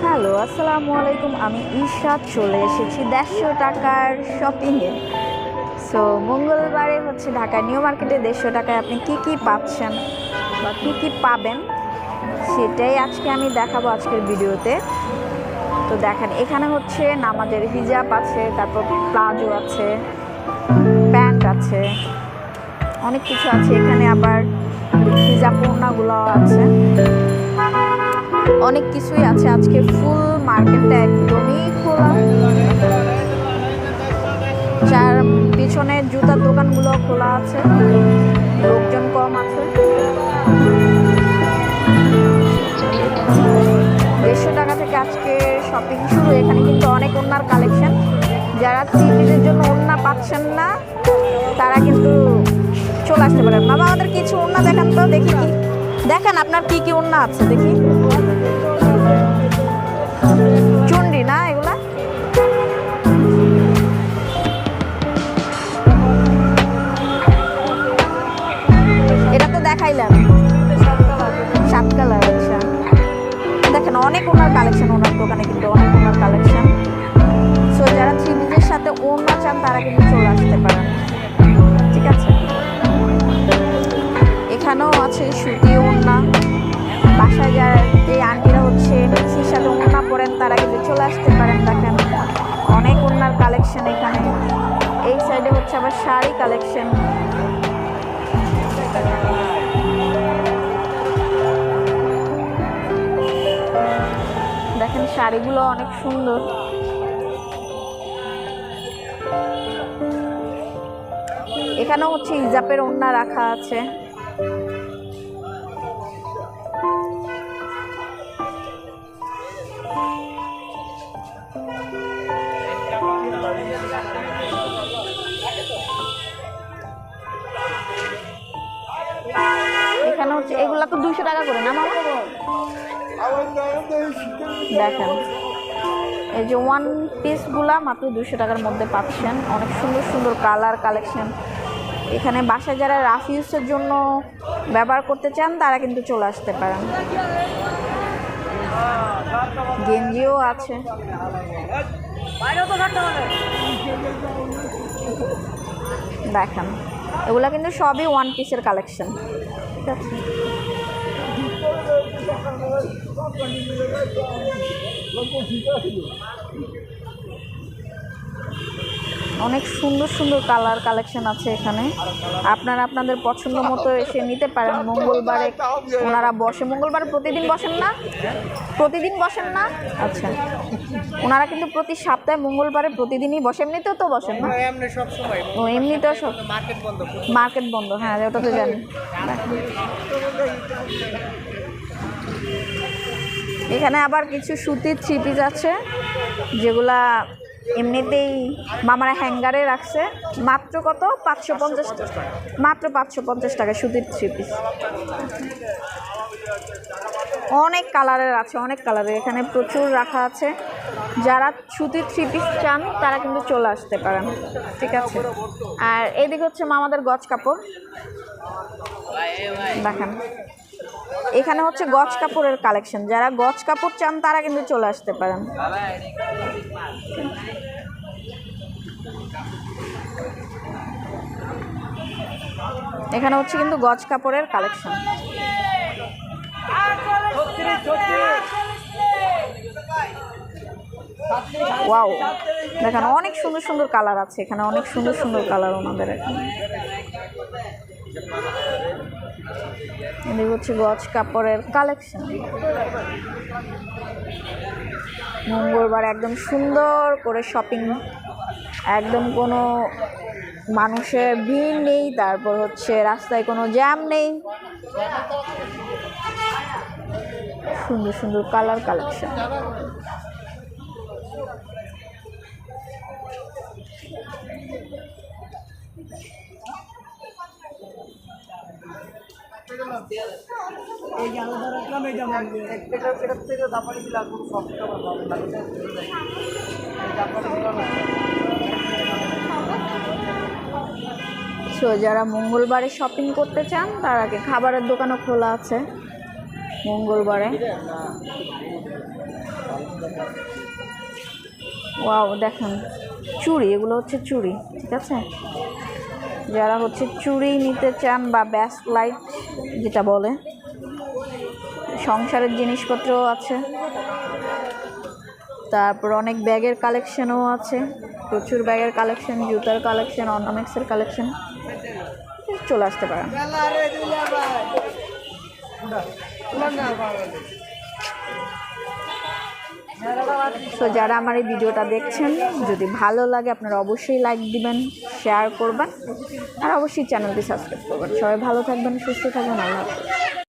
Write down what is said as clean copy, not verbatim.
Hello, আসসালামু আলাইকুম। আমি ইশরাত চলে এসেছি 150 টাকার শপিংয়ে। সো মঙ্গলবারে হচ্ছে ঢাকা নিউ মার্কেটে 150 টাকায় আপনি কি কি পাচ্ছেন বা কি কি পাবেন সেটাই আজকে আমি দেখাবো আজকের ভিডিওতে। তো দেখেন, এখানে হচ্ছে নামাজের হিজাব আছে, তারপর প্লাজো আছে, প্যান্ট আছে, অনেক কিছু আছে। এখানে আবার হিজাব ওড়নাগুলোও আছে, অনেক কিছুই আছে। আজকে ফুল মার্কেটটা একদমই খোলা, যার পিছনে জুতার দোকানগুলো খোলা আছে, লোকজন কম আছে। 150 টাকা থেকে আজকে শপিং শুরু। এখানে কিন্তু অনেক ওড়নার কালেকশন। যারা থ্রি-পিসের জন্য ওড়না পাচ্ছেন না তারা কিন্তু চলে আসতে পারেন। বাবা, আমাদের কিছু ওড়না দেখান তো, দেখি কি দেখেন আপনার কি কি ওড়না আছে দেখি। চুন্ডি না এগুলা? এটা তো দেখাইলাম, 7 কালার। আচ্ছা, দেখেন অনেক ওনার কালেকশন, ওনার দোকানে কিন্তু অনেক ওনার কালেকশন। সো যারা থ্রি পিসের সাথে ওড়না চান তারা কিন্তু চলে আসতে পারেন, ঠিক আছে। এখানেও আছে সুতি ওড়না। বাসায় যারা যে আন্টিরা হচ্ছে মিক্সির সাথে ওড়না পরেন তারা কিন্তু চলে আসতে পারেন। দেখেন অনেক ওড়নার কালেকশন এখানে। এই সাইডে হচ্ছে আবার শাড়ি কালেকশন। দেখেন শাড়িগুলো অনেক সুন্দর। এখানেও হচ্ছে হিজাবের ওড়না রাখা আছে। এখানে হচ্ছে এগুলা তো 200 টাকা করে না মামা? দেখেন এই যে ওয়ান পিস গুলা মাত্র 200 টাকার মধ্যে পাচ্ছেন। অনেক সুন্দর সুন্দর কালার কালেকশন। এখানে বাসায় যারা রাফ ইউজের জন্য ব্যবহার করতে চান তারা কিন্তু চলে আসতে পারেন। গেঞ্জিও আছে। দেখেন এগুলা কিন্তু সবই ওয়ান পিসের কালেকশন, ঠিক আছে। অনেক সুন্দর সুন্দর কালার কালেকশন আছে এখানে। আপনারা আপনাদের পছন্দ মতো এসে নিতে পারেন। মঙ্গলবারে ওনারা বসে। মঙ্গলবার প্রতিদিন বসেন না? প্রতিদিন বসেন না? আচ্ছা, ওনারা কিন্তু প্রতি সপ্তাহে মঙ্গলবারে প্রতিদিনই বসে। এমনিতেও তো বসেন না? ও, এমনিতেও সব মার্কেট বন্ধ। হ্যাঁ, ওটা তো জানি। এখানে আবার কিছু সুতির থ্রি পিস আছে যেগুলা এমনিতেই মামারা হ্যাঙ্গারে রাখছে। মাত্র কত? 550, মাত্র 550 টাকা সুতির থ্রি পিস। অনেক কালারের আছে, অনেক কালারের এখানে প্রচুর রাখা আছে। যারা সুতির থ্রি পিস চান তারা কিন্তু চলে আসতে পারেন, ঠিক আছে। আর এদিকে হচ্ছে মামাদের গজ কাপড়। দেখেন এখানে হচ্ছে গজ কাপড়ের কালেকশন। যারা গজ কাপড় চান তারা কিন্তু চলে আসতে পারেন। এখানে হচ্ছে কিন্তু গজ কাপড়ের কালেকশন। ওয়াও, দেখেন অনেক সুন্দর সুন্দর কালার আছে এখানে। অনেক সুন্দর সুন্দর কালার ওনাদের এখানে। এদিকে হচ্ছে গজ কাপড়ের কালেকশন। মঙ্গলবার একদম সুন্দর করে শপিং, একদম কোনো মানুষের ভিড় নেই, তারপর হচ্ছে রাস্তায় কোনো জ্যাম নেই। সুন্দর সুন্দর কালার কালেকশন। সো যারা মঙ্গলবারে শপিং করতে চান তার আগে খাবারের দোকানও খোলা আছে। মঙ্গলবারে। ওয়াও, দেখেন চুড়ি, এগুলো হচ্ছে চুড়ি, ঠিক আছে। যারা হচ্ছে চুড়ি নিতে চান বা ব্যাস্ট লাইট যেটা বলে, সংসারের জিনিসপত্রও আছে, তারপর অনেক ব্যাগের কালেকশনও আছে, প্রচুর ব্যাগের কালেকশন, জুতার কালেকশন, অর্নামেন্টসের কালেকশন, চলে আসতে পারেন। তো যারা আমার এই ভিডিওটা দেখছেন, যদি ভালো লাগে আপনারা অবশ্যই লাইক দিবেন, শেয়ার করবেন, আর অবশ্যই চ্যানেলটি সাবস্ক্রাইব করবেন। সবাই ভালো থাকবেন, সুস্থ থাকবেন, আল্লাহ হাফেজ।